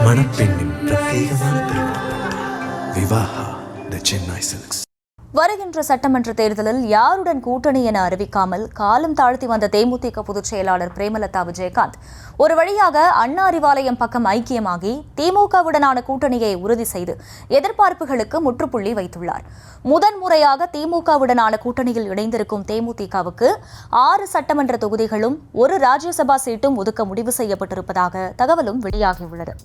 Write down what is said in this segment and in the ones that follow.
மணப்பெண்ணின் பிரத்யேகமான திருமணம் விவாஹா தி சென்னை சில்க்ஸ். வருகின்ற சட்டமன்ற தேர்தலில் யாருடன் கூட்டணி என அறிவிக்காமல் காலம் தாழ்த்தி வந்த தேமுதிக பொதுச் செயலாளர் பிரேமலதா விஜயகாந்த் ஒரு வழியாக அண்ணா அறிவாலயம் பக்கம் ஐக்கியமாகி திமுகவுடனான கூட்டணியை உறுதி செய்து எதிர்பார்ப்புகளுக்கு முற்றுப்புள்ளி வைத்துள்ளார். முதன்முறையாக திமுகவுடனான கூட்டணியில் இணைந்திருக்கும் தேமுதிகவுக்கு 6 சட்டமன்ற தொகுதிகளும் 1 ராஜ்யசபா சீட்டும் ஒதுக்க முடிவு செய்யப்பட்டிருப்பதாக தகவலும் வெளியாகியுள்ளது.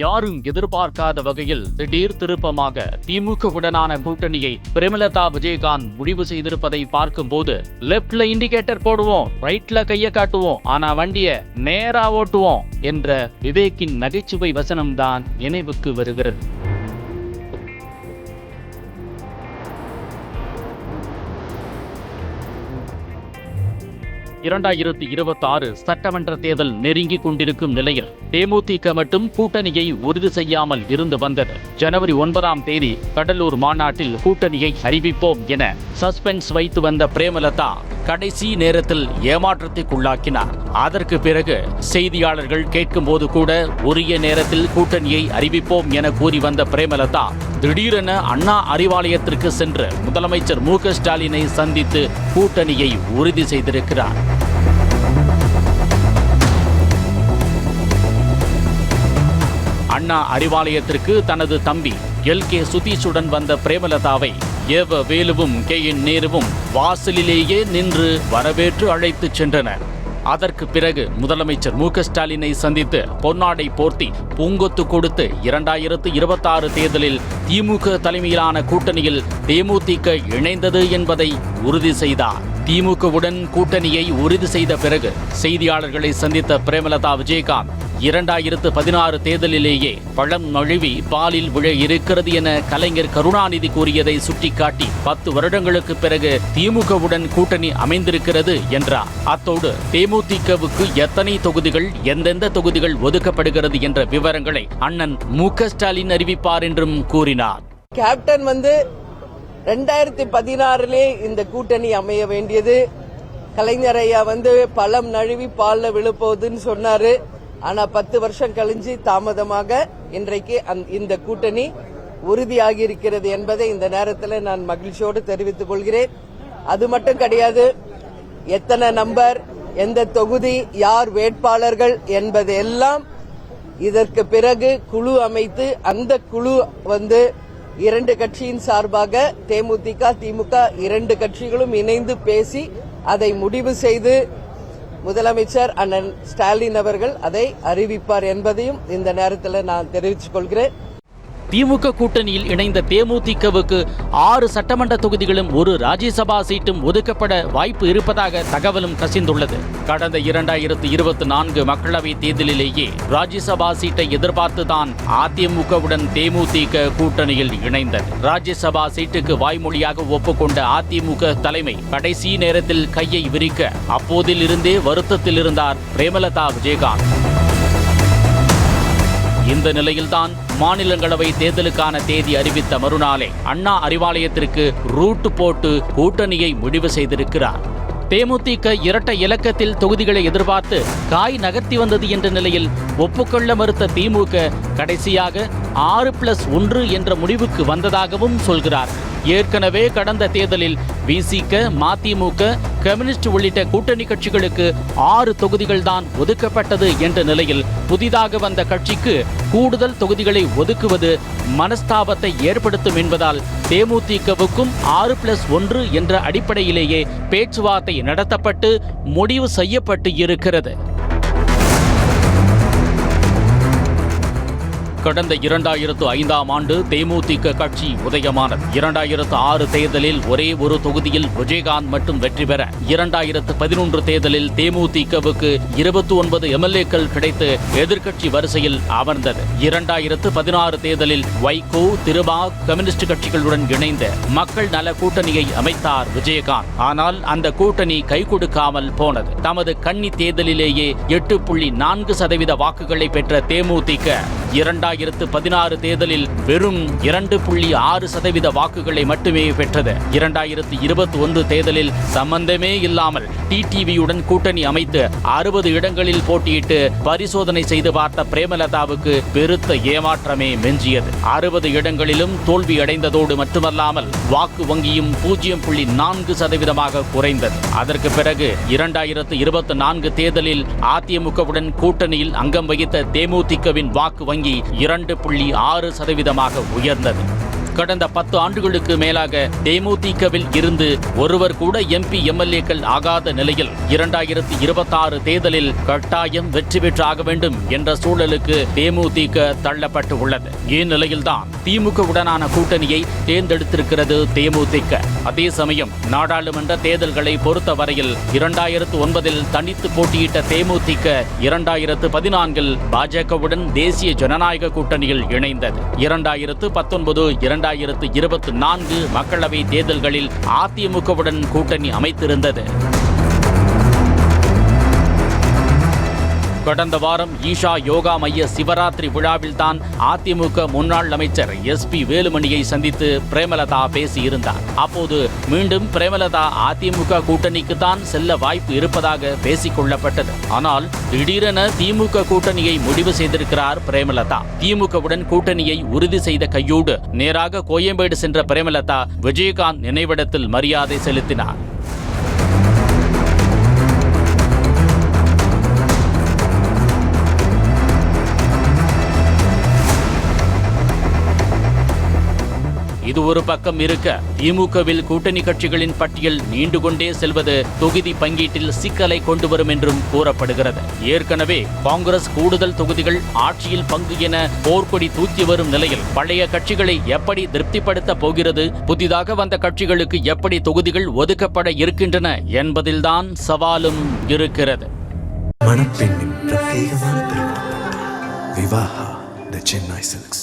யாரும் எதிர்பார்க்காத வகையில் திடீர் திருப்பமாக திமுகவுடனான கூட்டணியை பிரேமலதா விஜயகாந்த் முடிவு செய்திருப்பதை பார்க்கும்போது லெப்ட்ல இண்டிகேட்டர் போடுவோம், ரைட்ல கைய காட்டுவோம், ஆனா வண்டிய நேரா ஓட்டுவோம் என்ற விவேக்கின் நகைச்சுவை வசனம்தான் நினைவுக்கு வருகிறது. (2026) சட்டமன்ற தேர்தல் நெருங்கிக் கொண்டிருக்கும் நிலையில் தேமுதிக மட்டும் கூட்டணியை உறுதி செய்யாமல் இருந்து வந்தது. ஜனவரி 9ஆம் தேதி கடலூர் மாநாட்டில் கூட்டணியை அறிவிப்போம் என சஸ்பென்ஸ் வைத்து வந்த பிரேமலதா கடைசி நேரத்தில் ஏமாற்றத்திற்குள்ளாக்கினார். அதற்கு பிறகு செய்தியாளர்கள் கேட்கும் போது கூட உரிய நேரத்தில் கூட்டணியை அறிவிப்போம் என கூறி வந்த பிரேமலதா திடீரென அண்ணா அறிவாலயத்திற்கு சென்று முதலமைச்சர் மு.க. ஸ்டாலினை சந்தித்து கூட்டணியை உறுதி செய்திருக்கிறார். அண்ணா அறிவாலயத்திற்கு தனது தம்பி எல்.கே. சுதீஷுடன் வந்த பிரேமலதாவை ஏவ வேலுவும் கே.என். நேருவும் வாசலிலேயே நின்று வரவேற்று அழைத்து சென்றனர். அதற்கு பிறகு முதலமைச்சர் மு.க. ஸ்டாலினை சந்தித்து பொன்னாடை போர்த்தி பூங்கொத்து கொடுத்து 2026 தேர்தலில் திமுக தலைமையிலான கூட்டணியில் தேமுதிக இணைந்தது என்பதை உறுதி செய்தார். திமுகவுடன் கூட்டணியை உறுதி செய்த பிறகு செய்தியாளர்களை சந்தித்த பிரேமலதா விஜயகாந்த் 2016 தேர்தலிலேயே பழம் நழுவி பாலில் விழ இருக்கிறது என கலைஞர் கருணாநிதி கூறியதை சுட்டிக்காட்டி 10 வருடங்களுக்கு பிறகு திமுகவுடன் கூட்டணி அமைந்திருக்கிறது என்றார். அத்தோடு தேமுதிகவுக்கு எத்தனை தொகுதிகள், எந்தெந்த தொகுதிகள் ஒதுக்கப்படுகிறது என்ற விவரங்களை அண்ணன் மு.க. ஸ்டாலின் அறிவிப்பார் என்றும் கூறினார். கேப்டன் 2016 இந்த கூட்டணி அமைய வேண்டியது. கலைஞர் ஐயா பழம் நழுவி பால்ல விழுப்போகுதுன்னு சொன்னாரு. ஆனா 10 வருஷம் கழிஞ்சு தாமதமாக இன்றைக்கு இந்த கூட்டணி உறுதியாகி இருக்கிறது என்பதை இந்த நேரத்தில் நான் மகிழ்ச்சியோடு தெரிவித்துக் கொள்கிறேன். அது மட்டும் கிடையாது, எத்தனை நம்பர், எந்த தொகுதி, யார் வேட்பாளர்கள் என்பதெல்லாம் இதற்கு பிறகு குழு அமைத்து அந்த குழு 2 கட்சியின் சார்பாக தேமுதிக, திமுக 2 கட்சிகளும் இணைந்து பேசி அதை முடிவு செய்து முதலமைச்சர் அண்ணன் ஸ்டாலின் அவர்கள் அதை அறிவிப்பார் என்பதையும் இந்த நேரத்தில் நான் தெரிவித்துக் கொள்கிறேன். திமுக கூட்டணியில் இணைந்த தேமுதிகவுக்கு 6 சட்டமன்ற தொகுதிகளும் 1 ராஜ்யசபா சீட்டும் ஒதுக்கப்பட வாய்ப்பு இருப்பதாக தகவலும் கசிந்துள்ளது. கடந்த 2024 மக்களவை தேர்தலிலேயே ராஜ்யசபா சீட்டை எதிர்பார்த்துதான் அதிமுகவுடன் தேமுதிக கூட்டணியில் இணைந்தது. ராஜ்யசபா சீட்டுக்கு வாய்மொழியாக ஒப்புக்கொண்ட அதிமுக தலைமை கடைசி நேரத்தில் கையை விரிக்க அப்போதிலிருந்தே வருத்தத்தில் இருந்தார் பிரேமலதா விஜயகாந்த். இந்த நிலையில்தான் மாநிலங்களவை தேர்தலுக்கான தேதி அறிவித்த மறுநாளே அண்ணா அறிவாலயத்திற்கு ரூட் போட்டு கூட்டணியை முடிவு செய்திருக்கிறார். தேமுதிக இரட்டை இலக்கத்தில் தொகுதிகளை எதிர்பார்த்து காய் நகர்த்தி வந்தது என்ற நிலையில் ஒப்புக்கொள்ள மறுத்த திமுக கடைசியாக 6+1 என்ற முடிவுக்கு வந்ததாகவும் சொல்கிறார். ஏற்கனவே கடந்த தேர்தலில் விசிக, மதிமுக, கம்யூனிஸ்ட் உள்ளிட்ட கூட்டணி கட்சிகளுக்கு 6 தொகுதிகள் தான் ஒதுக்கப்பட்டது என்ற நிலையில் புதிதாக வந்த கட்சிக்கு கூடுதல் தொகுதிகளை ஒதுக்குவது மனஸ்தாபத்தை ஏற்படுத்தும் என்பதால் தேமுதிகவுக்கும் 6+1 என்ற அடிப்படையிலேயே பேச்சுவார்த்தை நடத்தப்பட்டு முடிவு செய்யப்பட்டு இருக்கிறது. கடந்த 2005ஆம் ஆண்டு தேமுதிக கட்சி உதயமானது. 2006 தேர்தலில் ஒரே ஒரு தொகுதியில் விஜயகாந்த் மட்டும் வெற்றி பெற 2011 தேர்தலில் தேமுதிகவுக்கு 29 எம்எல்ஏக்கள் கிடைத்து எதிர்க்கட்சி வரிசையில் அமர்ந்தது. 2016 தேர்தலில் வைகோ, திருமா, கம்யூனிஸ்ட் கட்சிகளுடன் இணைந்த மக்கள் நல கூட்டணியை அமைத்தார் விஜயகாந்த். ஆனால் அந்த கூட்டணி கை கொடுக்காமல் போனது. தமது கன்னி தேர்தலிலேயே 8.4% வாக்குகளை பெற்ற தேமுதிக 2016 தேர்தலில் வெறும் 2.6% வாக்குகளை மட்டுமே பெற்றது. 2021 தேர்தலில் சம்பந்தமே இல்லாமல் டிடிவியுடன் கூட்டணி அமைத்து 60 இடங்களில் போட்டியிட்டு பரிசோதனை செய்து பார்த்த பிரேமலதாவுக்கு பெருத்த ஏமாற்றமே மிஞ்சியது. 60 இடங்களிலும் தோல்வி அடைந்ததோடு மட்டுமல்லாமல் வாக்கு வங்கியும் 0.4% குறைந்தது. அதற்கு பிறகு 2024 தேர்தலில் அதிமுகவுடன் கூட்டணியில் அங்கம் வகித்த தேமுதிகவின் வாக்கு வங்கி 2.6% உயர்ந்தது. கடந்த 10 ஆண்டுகளுக்கு மேலாக தேமுதிகவில் இருந்து ஒருவர் கூட எம்பி எம்எல்ஏக்கள் ஆகாத நிலையில் 2026 தேர்தலில் கட்டாயம் வெற்றி பெற்றாக வேண்டும் என்ற சூழலுக்கு தேமுதிக தள்ளப்பட்டு உள்ளது. இந்நிலையில்தான் திமுகவுடனான கூட்டணியை தேர்ந்தெடுத்திருக்கிறது தேமுதிக. அதே சமயம் நாடாளுமன்ற தேர்தல்களை பொறுத்தவரையில் 2009 தனித்து போட்டியிட்ட தேமுதிக 2014 பாஜகவுடன் தேசிய ஜனநாயக கூட்டணியில் இணைந்தது. 2019 2024 மக்களவை தேர்தல்களில் அதிமுகவுடன் கூட்டணி அமைத்திருந்தது. கடந்த வாரம் ஈஷா யோகா மைய சிவராத்திரி விழாவில்தான் அதிமுக முன்னாள் அமைச்சர் SP வேலுமணியை சந்தித்து பிரேமலதா பேசியிருந்தார். அப்போது மீண்டும் பிரேமலதா அதிமுக கூட்டணிக்குத்தான் செல்ல வாய்ப்பு இருப்பதாக பேசிக் கொள்ளப்பட்டது. ஆனால் திடீரென திமுக கூட்டணியை முடிவு செய்திருக்கிறார் பிரேமலதா. திமுகவுடன் கூட்டணியை உறுதி செய்த கையோடு நேராக கோயம்பேடு சென்ற பிரேமலதா விஜயகாந்த் நினைவிடத்தில் மரியாதை செலுத்தினார். இது ஒரு பக்கம் இருக்க, திமுகவில் கூட்டணி கட்சிகளின் பட்டியல் நீண்டு கொண்டே செல்வது தொகுதி பங்கீட்டில் சிக்கலை கொண்டு வரும் என்றும் கூறப்படுகிறது. ஏற்கனவே காங்கிரஸ் கூடுதல் தொகுதிகள் ஆட்சியில் பங்கு என போர்க்கொடி தூக்கி வரும் நிலையில் பழைய கட்சிகளை எப்படி திருப்திப்படுத்த போகிறது, புதிதாக வந்த கட்சிகளுக்கு எப்படி தொகுதிகள் ஒதுக்கப்பட இருக்கின்றன என்பதில்தான் சவாலும் இருக்கிறது. மணப்பெண்ணின் பிரத்யேகமான திருமணம் விவாஹா தி சென்னை சில்க்ஸ்.